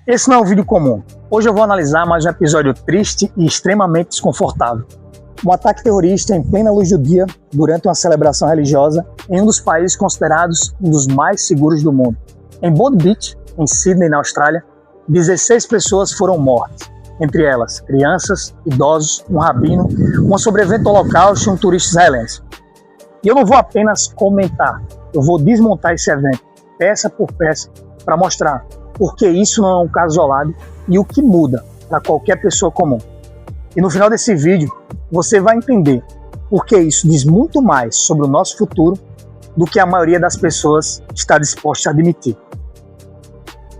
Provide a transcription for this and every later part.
Esse não é um vídeo comum. Hoje eu vou analisar mais um episódio triste e extremamente desconfortável. Um ataque terrorista em plena luz do dia, durante uma celebração religiosa, em um dos países considerados um dos mais seguros do mundo. Em Bondi Beach, em Sydney, na Austrália, 16 pessoas foram mortas. Entre elas, crianças, idosos, um rabino, uma sobrevivente do Holocausto e um turista israelense. E eu não vou apenas comentar, eu vou desmontar esse evento, peça por peça, para mostrar por que isso não é um caso isolado e o que muda para qualquer pessoa comum. E no final desse vídeo, você vai entender por que isso diz muito mais sobre o nosso futuro do que a maioria das pessoas está disposta a admitir.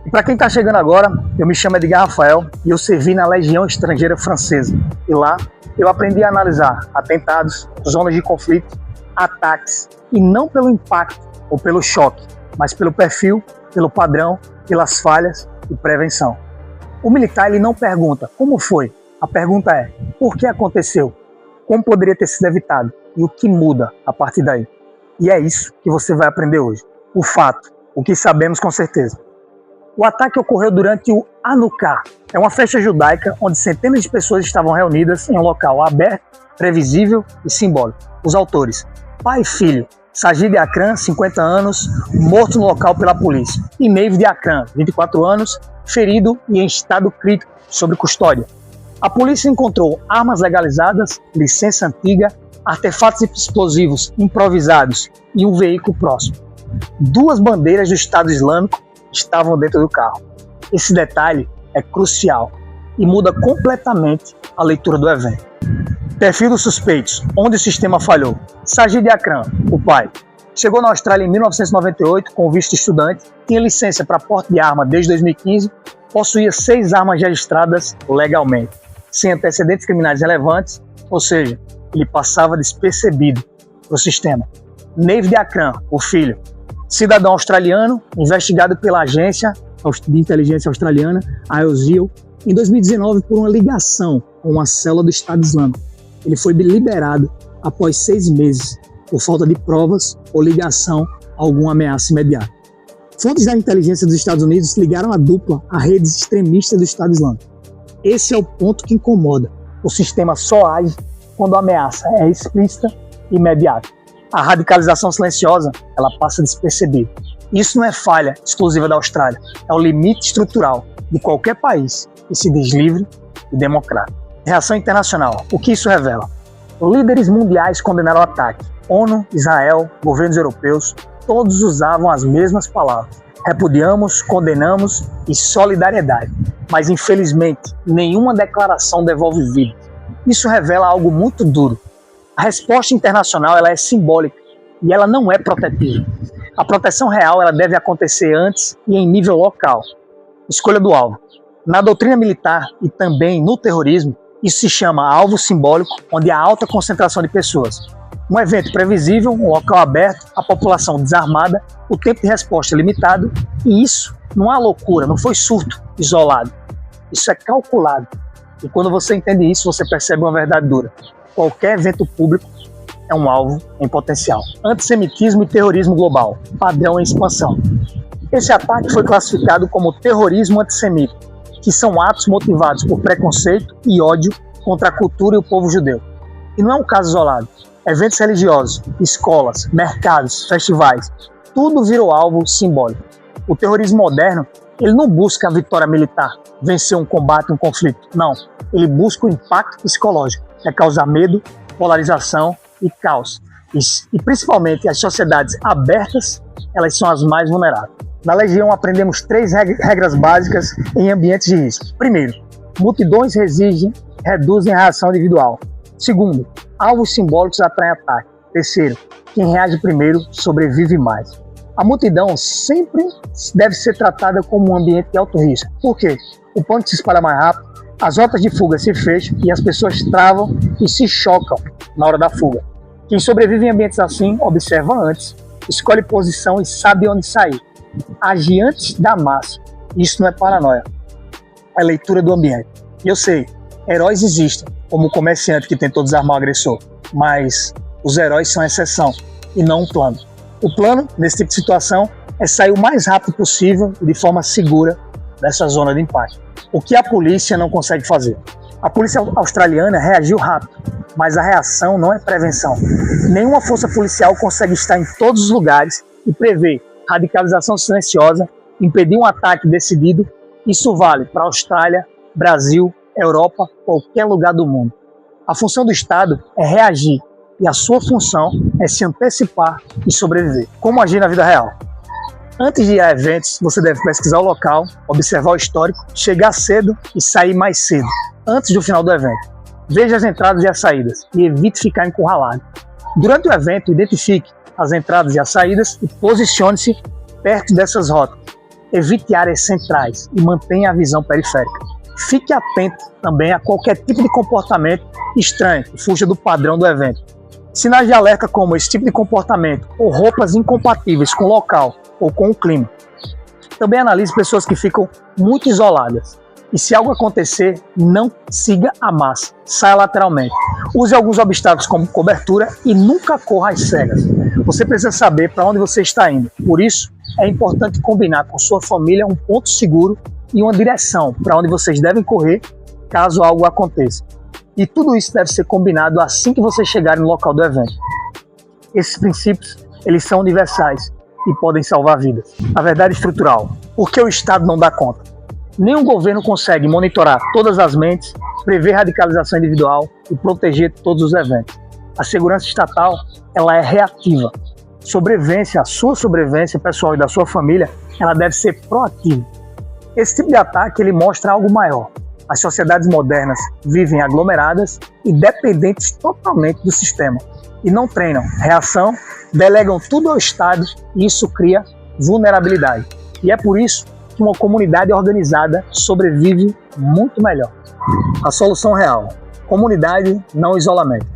E para quem está chegando agora, eu me chamo Edgar Rafael e eu servi na Legião Estrangeira Francesa. E lá eu aprendi a analisar atentados, zonas de conflito, ataques, e não pelo impacto ou pelo choque, mas pelo perfil, pelo padrão, pelas falhas e prevenção. O militar ele não pergunta como foi, a pergunta é por que aconteceu, como poderia ter sido evitado e o que muda a partir daí. E é isso que você vai aprender hoje, o fato, o que sabemos com certeza. O ataque ocorreu durante o Hanukkah, é uma festa judaica onde centenas de pessoas estavam reunidas em um local aberto, previsível e simbólico. Os autores, pai e filho, Sajid Akram, 50 anos, morto no local pela polícia, e Mavid Akram, 24 anos, ferido e em estado crítico, sob custódia. A polícia encontrou armas legalizadas, licença antiga, artefatos explosivos improvisados e um veículo próximo. 2 bandeiras do Estado Islâmico estavam dentro do carro. Esse detalhe é crucial e muda completamente a leitura do evento. Perfil dos suspeitos, onde o sistema falhou. Sajid Akram, o pai, chegou na Austrália em 1998 com visto de estudante, tinha licença para porte de arma desde 2015, possuía 6 armas registradas legalmente, sem antecedentes criminais relevantes, ou seja, ele passava despercebido para o sistema. Mavid Akram, o filho, cidadão australiano, investigado pela agência de inteligência australiana, a IOSIL, em 2019 por uma ligação com uma célula do Estado Islâmico. Ele foi liberado após 6 meses, por falta de provas ou ligação a alguma ameaça imediata. Fontes da inteligência dos Estados Unidos ligaram a dupla a redes extremistas do Estado Islâmico. Esse é o ponto que incomoda. O sistema só age quando a ameaça é explícita e imediata. A radicalização silenciosa, ela passa despercebida. Isso não é falha exclusiva da Austrália, é o limite estrutural de qualquer país que se diz livre e democrático. Reação internacional. O que isso revela? Líderes mundiais condenaram o ataque. ONU, Israel, governos europeus, todos usavam as mesmas palavras. Repudiamos, condenamos e solidariedade. Mas, infelizmente, nenhuma declaração devolve vida. Isso revela algo muito duro. A resposta internacional ela é simbólica e ela não é protetiva. A proteção real ela deve acontecer antes e em nível local. Escolha do alvo. Na doutrina militar e também no terrorismo, isso se chama alvo simbólico, onde há alta concentração de pessoas. Um evento previsível, um local aberto, a população desarmada, o tempo de resposta limitado, e isso não há loucura, não foi surto isolado. Isso é calculado. E quando você entende isso, você percebe uma verdade dura. Qualquer evento público é um alvo em potencial. Antissemitismo e terrorismo global, padrão em expansão. Esse ataque foi classificado como terrorismo antissemita, que são atos motivados por preconceito e ódio contra a cultura e o povo judeu. E não é um caso isolado. Eventos religiosos, escolas, mercados, festivais, tudo virou alvo simbólico. O terrorismo moderno, ele não busca a vitória militar, vencer um combate, um conflito. Não, ele busca o impacto psicológico, é causar medo, polarização e caos. E principalmente as sociedades abertas, elas são as mais vulneráveis. Na Legião aprendemos 3 regras básicas em ambientes de risco. Primeiro, multidões reduzem a reação individual. Segundo, alvos simbólicos atraem ataque. Terceiro, quem reage primeiro sobrevive mais. A multidão sempre deve ser tratada como um ambiente de alto risco. Por quê? O pânico se espalha mais rápido, as rotas de fuga se fecham e as pessoas travam e se chocam na hora da fuga. Quem sobrevive em ambientes assim observa antes, escolhe posição e sabe onde sair. Agir antes da massa. Isso não é paranoia, é leitura do ambiente. E eu sei, heróis existem, como o comerciante que tentou desarmar o agressor, mas os heróis são a exceção e não um plano. O plano, nesse tipo de situação, é sair o mais rápido possível e de forma segura dessa zona de impacto. O que a polícia não consegue fazer? A polícia australiana reagiu rápido, mas a reação não é prevenção. Nenhuma força policial consegue estar em todos os lugares e prever radicalização silenciosa, impedir um ataque decidido. Isso vale para a Austrália, Brasil, Europa, qualquer lugar do mundo. A função do Estado é reagir e a sua função é se antecipar e sobreviver. Como agir na vida real? Antes de ir a eventos, você deve pesquisar o local, observar o histórico, chegar cedo e sair mais cedo, antes do final do evento. Veja as entradas e as saídas e evite ficar encurralado. Durante o evento, identifique as entradas e as saídas e posicione-se perto dessas rotas. Evite áreas centrais e mantenha a visão periférica. Fique atento também a qualquer tipo de comportamento estranho que fuja do padrão do evento. Sinais de alerta como esse tipo de comportamento ou roupas incompatíveis com o local ou com o clima. Também analise pessoas que ficam muito isoladas. E se algo acontecer, não siga a massa, saia lateralmente. Use alguns obstáculos como cobertura e nunca corra às cegas. Você precisa saber para onde você está indo. Por isso, é importante combinar com sua família um ponto seguro e uma direção para onde vocês devem correr caso algo aconteça. E tudo isso deve ser combinado assim que vocês chegarem no local do evento. Esses princípios, eles são universais e podem salvar vidas. A verdade estrutural. Por que o Estado não dá conta? Nenhum governo consegue monitorar todas as mentes, prever radicalização individual e proteger todos os eventos. A segurança estatal, ela é reativa. A sua sobrevivência pessoal e da sua família, ela deve ser proativa. Esse tipo de ataque, ele mostra algo maior. As sociedades modernas vivem aglomeradas e dependentes totalmente do sistema. E não treinam reação, delegam tudo ao Estado e isso cria vulnerabilidade. E é por isso que uma comunidade organizada sobrevive muito melhor. A solução real: comunidade, não isolamento.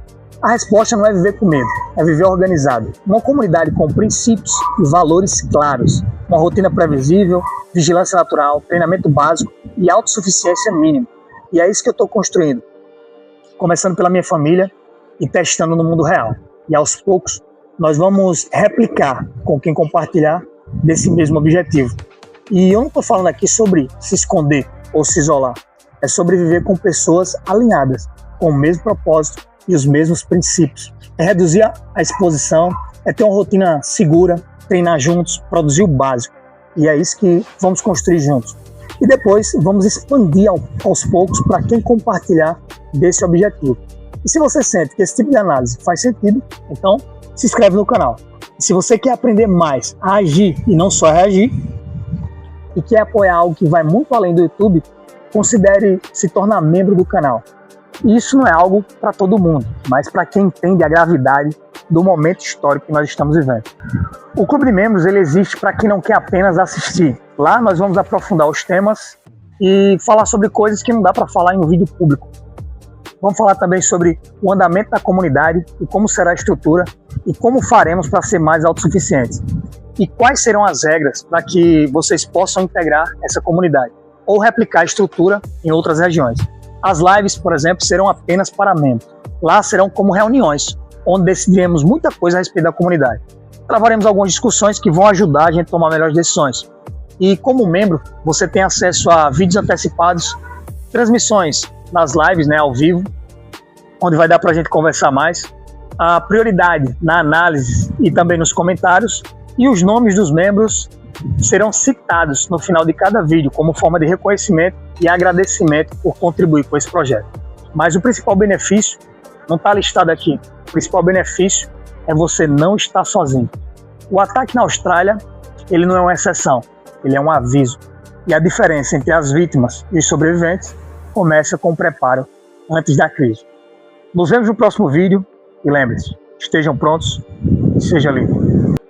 A resposta não é viver com medo, é viver organizado. Uma comunidade com princípios e valores claros, uma rotina previsível, vigilância natural, treinamento básico e autossuficiência mínima. E é isso que eu estou construindo, começando pela minha família e testando no mundo real. E aos poucos nós vamos replicar com quem compartilhar desse mesmo objetivo. E eu não estou falando aqui sobre se esconder ou se isolar, é sobre viver com pessoas alinhadas, com o mesmo propósito e os mesmos princípios. É reduzir a exposição, é ter uma rotina segura, treinar juntos, produzir o básico. E é isso que vamos construir juntos. E depois vamos expandir aos poucos para quem compartilhar desse objetivo. E se você sente que esse tipo de análise faz sentido, então se inscreve no canal. E se você quer aprender mais a agir e não só a reagir, e quer apoiar algo que vai muito além do YouTube, considere se tornar membro do canal. E isso não é algo para todo mundo, mas para quem entende a gravidade do momento histórico que nós estamos vivendo. O Clube de Membros, ele existe para quem não quer apenas assistir. Lá nós vamos aprofundar os temas e falar sobre coisas que não dá para falar em um vídeo público. Vamos falar também sobre o andamento da comunidade e como será a estrutura e como faremos para ser mais autossuficientes. E quais serão as regras para que vocês possam integrar essa comunidade ou replicar a estrutura em outras regiões. As lives, por exemplo, serão apenas para membros. Lá serão como reuniões, onde decidiremos muita coisa a respeito da comunidade. Travaremos algumas discussões que vão ajudar a gente a tomar melhores decisões. E como membro, você tem acesso a vídeos antecipados, transmissões nas lives, ao vivo, onde vai dar para a gente conversar mais, a prioridade na análise e também nos comentários, e os nomes dos membros serão citados no final de cada vídeo como forma de reconhecimento e agradecimento por contribuir com esse projeto. Mas o principal benefício não está listado aqui. O principal benefício é você não estar sozinho. O ataque na Austrália, ele não é uma exceção, ele é um aviso. E a diferença entre as vítimas e os sobreviventes começa com o preparo antes da crise. Nos vemos no próximo vídeo e lembre-se, estejam prontos e seja livre.